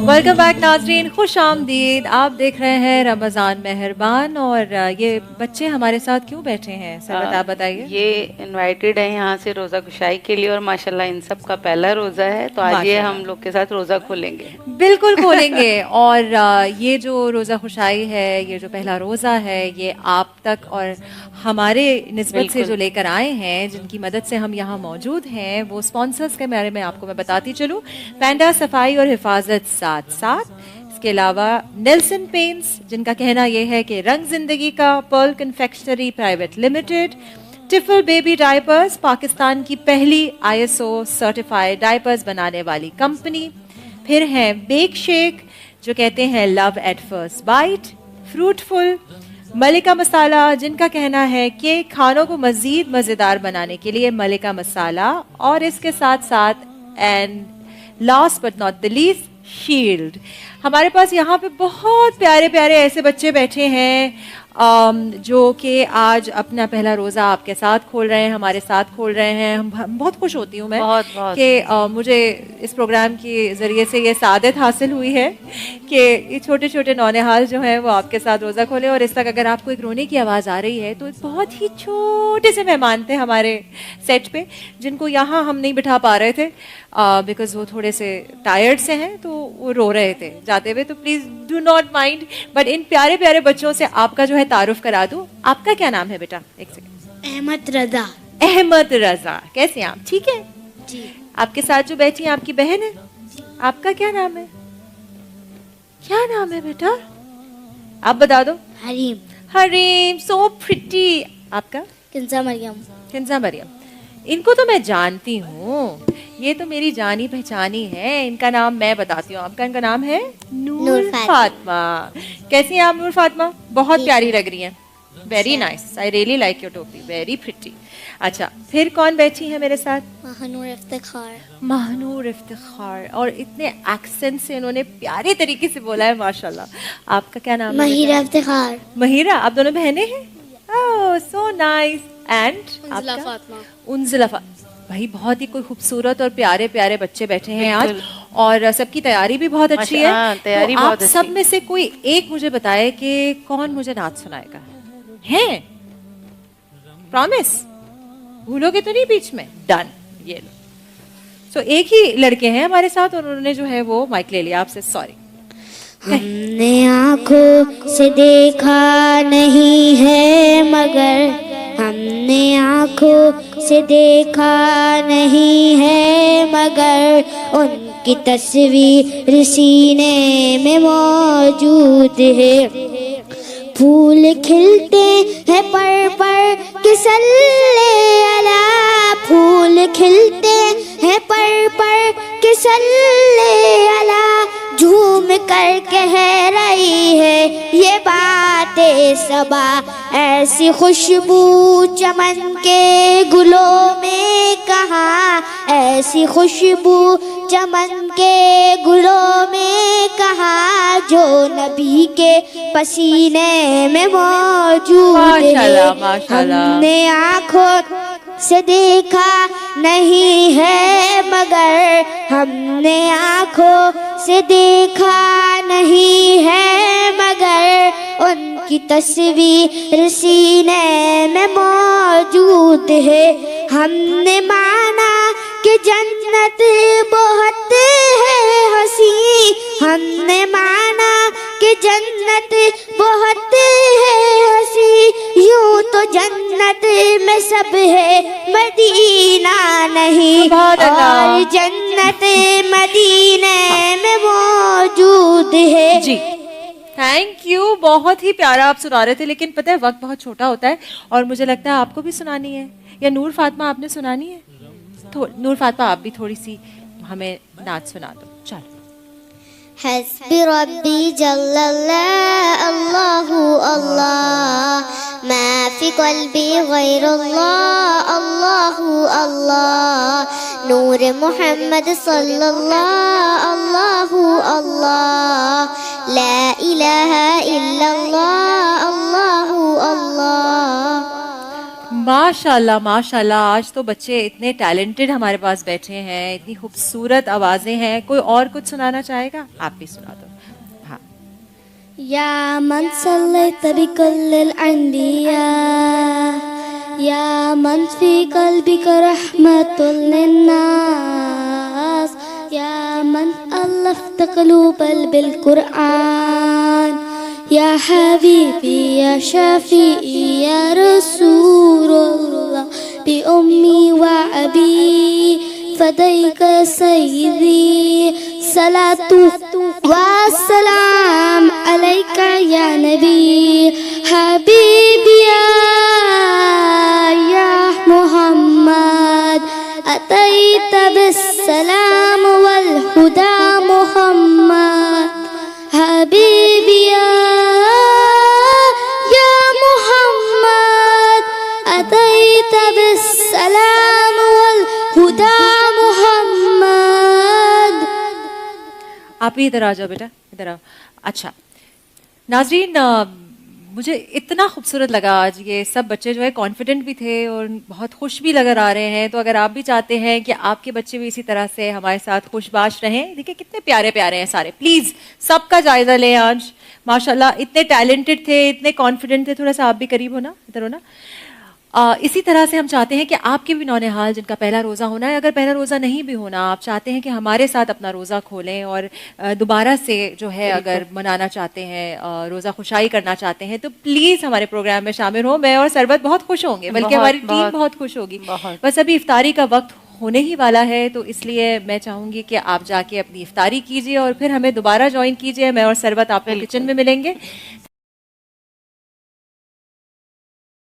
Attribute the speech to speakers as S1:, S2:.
S1: Welcome back नाजरीन, खुश आमदीद। आप देख रहे हैं रमज़ान मेहरबान। और ये बच्चे हमारे साथ क्यों बैठे हैं सर, आप बताइए।
S2: ये इनवाइटेड है यहाँ से रोज़ा खुशाई के लिए, और माशाल्लाह इन सब का पहला रोज़ा है, तो आज ये हम लोग के साथ रोज़ा खोलेंगे।
S1: बिल्कुल खोलेंगे। और ये जो रोज़ा खुशाई है, ये जो पहला रोज़ा है, ये आप तक और हमारे निस्बत से जो लेकर आए हैं, जिनकी मदद से हम यहाँ मौजूद हैं, वो स्पॉन्सर्स के बारे में आपको मैं बताती चलूँ। पैंडा सफाई और हिफाजत साथ साथ, इसके अलावा नेल्सन पेंट्स, जिनका कहना यह है कि रंग जिंदगी का, pearl confectionery private limited, Tiffle baby diapers, Pakistan की पहली ISO सर्टिफाइड डायपर्स बनाने वाली कंपनी। फिर हैं बेक शेक, जो कहते हैं love at first bite, fruitful, Malika Masala, जिनका कहना है कि खानों को मज़ीद मज़ेदार बनाने के लिए मलिका मसाला, और इसके साथ साथ and last but not the least shield. हमारे पास यहाँ पे बहुत प्यारे प्यारे ऐसे बच्चे बैठे हैं जो कि आज अपना पहला रोज़ा आपके साथ खोल रहे हैं, हमारे साथ खोल रहे हैं। हम बहुत खुश होती हूँ मैं कि मुझे इस प्रोग्राम के ज़रिए से ये सादत हासिल हुई है कि ये छोटे छोटे नौनिहाल जो हैं वो आपके साथ रोज़ा खोले। और इस तक अगर आपको एक रोने की आवाज़ आ रही है, तो बहुत ही छोटे से मेहमान थे हमारे सेट पे, जिनको यहाँ हम नहीं बिठा पा रहे थे बिकॉज वो थोड़े से टायर्ड से हैं, तो वो रो रहे थे जाते हुए। तो please do not mind, but in प्यारे प्यारे बच्चों से आपका जो है तारुफ करा दूं। आपका क्या नाम है बेटा? एक सेकंड।
S3: अहमद रजा।
S1: अहमद रजा, कैसे हैं आप? ठीक है
S3: जी।
S1: आपके साथ जो बैठी है आपकी बहन है, आपका क्या नाम है? क्या नाम है बेटा? आप बता दो।
S3: हरीम।
S1: Hareem, so pretty. आपका?
S3: किंजा मरियम।
S1: किंजा मरियम। इनको तो मैं जानती हूँ, ये तो मेरी जानी पहचानी है। इनका नाम मैं बताती हूँ आपका। इनका नाम है नूर फातिमा। कैसी हैं आप नूर फातिमा? बहुत प्यारी लग रही हैं। Very nice, I really like your टोपी, वेरी प्रिटी। अच्छा, फिर कौन बैठी है मेरे साथ?
S3: महानूर इफ्तिखार।
S1: महानूर इफ्तिखार। और इतने एक्सेंट से इन्होंने प्यारे तरीके से बोला है, माशाल्लाह। आपका क्या नाम है?
S3: महिरा इफ्तिखार।
S1: महिरा। आप दोनों बहनें हैं? ओह सो नाइस। एंड
S3: उंजला फातिमा।
S1: उंजला भाई, बहुत ही कोई खूबसूरत और प्यारे प्यारे बच्चे बैठे हैं आज, और सबकी तैयारी भी बहुत अच्छी है।
S2: तैयारी
S1: तो
S2: बहुत
S1: आप सब में से कोई एक मुझे बताए कि कौन मुझे नाच सुनाएगा। हैं? प्रॉमिस? भूलोगे तो नहीं बीच में? डन। ये लो। सो एक ही लड़के हैं हमारे साथ, और उन्होंने जो है वो माइक ले लिया आपसे। सॉरी।
S3: हमने आंखों से देखा नहीं है मगर, हमने आंखों से देखा नहीं है मगर, उनकी तस्वीर सीने में मौजूद है। फूल खिलते हैं पर किसल्ले अला, फूल खिलते हैं पर किसल्ले अला, झूम कर कह रही है ये बातें सबा, ऐसी खुशबू चमन के गुलों में कहाँ, ऐसी खुशबू चमन के गुलों में कहाँ, जो नबी के पसीने में मौजूद है। हमने आँखों से देखा नहीं है मगर, हमने आँखों से देखा नहीं है मगर, उनकी तस्वीर सीने में मौजूद है। हमने माना कि जन्नत बहुत है हंसी, हमने माना कि जन्नत बहुत है हंसी, यूं तो जन्नत में सब है मदीना नहीं, और जन्नत मदीने में मौजूद है।
S1: जी थैंक यू। बहुत ही प्यारा आप सुना रहे थे, लेकिन पता है वक्त बहुत छोटा होता है, और मुझे लगता है आपको भी सुनानी है। या नूर फातिमा आपने सुनानी है? नूर फातिमा आप भी थोड़ी सी हमें नाच सुना दो। चलो।
S3: हस्बी रब्बी जल्लल्लाह अल्लाहु अल्लाह, मा फी क़ल्बी ग़ैरुल्लाह अल्लाहु अल्लाह, नूर मुहम्मद सल्लल्लाह अल्लाहु अल्लाह, ला इलाहा इल्लल्लाह अल्लाहु अल्लाह।
S1: माशाल्लाह माशाल्लाह, आज तो बच्चे इतने टैलेंटेड हमारे पास बैठे हैं, इतनी खूबसूरत आवाजें हैं. कोई और कुछ सुनाना चाहेगा? आप भी सुना दो. हाँ.
S3: يا من صليت بكل الأنبياء يا من في قلبك رحمة للناس يا من ألفت قلوبا بالقرآن يا حبيبي يا شفيعي يا رسول الله بأمي وأبي فديك سيدي صلاة والسلام عليك يا نبي حبيبي يا محمد أتيت بالسلام والهدى محمد حبيبي يا محمد أتيت بالسلام والهدى محمد.
S1: आप भी इधर आ जाओ बेटा, इधर आओ. अच्छा नाजरीन, मुझे इतना खूबसूरत लगा आज. ये सब बच्चे जो है कॉन्फिडेंट भी थे और बहुत खुश भी नजर आ रहे हैं. तो अगर आप भी चाहते हैं कि आपके बच्चे भी इसी तरह से हमारे साथ खुशबाश रहें, देखिए कितने प्यारे प्यारे हैं सारे. प्लीज़ सबका जायजा लें आज. माशाल्लाह इतने टैलेंटेड थे, इतने कॉन्फिडेंट थे. थोड़ा सा आप भी करीब हो ना, इधर हो ना. इसी तरह से हम चाहते हैं कि आपके भी नौनिहाल जिनका पहला रोज़ा होना है, अगर पहला रोज़ा नहीं भी होना, आप चाहते हैं कि हमारे साथ अपना रोज़ा खोलें और दोबारा से जो है अगर मनाना चाहते हैं, रोज़ा खुशाई करना चाहते हैं, तो प्लीज़ हमारे प्रोग्राम में शामिल हो. मैं और सरबत बहुत खुश होंगे, बल्कि हमारी टीम बहुत खुश होगी. बस अभी इफ्तारी का वक्त होने ही वाला है, तो इसलिए मैं चाहूँगी कि आप जाके अपनी इफ्तारी कीजिए और फिर हमें दोबारा ज्वाइन कीजिए. मैं और सरबत आपको किचन में मिलेंगे.